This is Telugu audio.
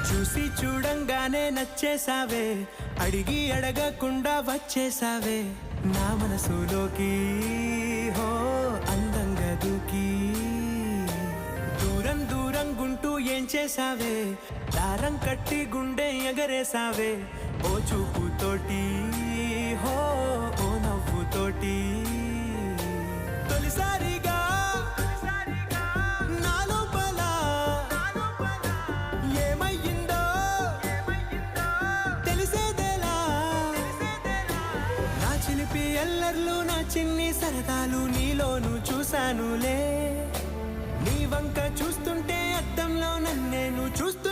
చూసి చూడంగానే నచ్చేసావే, అడిగి అడగకుండా వచ్చేసావే నా మనసులోకి. హో అందంగా దూకి దూరం దూరం గుంటూ ఏం చేసావే, దారం కట్టి గుండె ఎగరేసావే ఓ చూపుతోటి. హో ఓ నవ్వుతోటి తొలిసారిగా నా లోపల ఏమయ్యిందో తెలిసేదేలా. నా చిలిపి ఎల్లర్లు నా చిన్ని సరదాలు నీలోను చూశానులే. నీ వంక చూస్తుంటే అద్దంలో నన్నేను చూస్తూ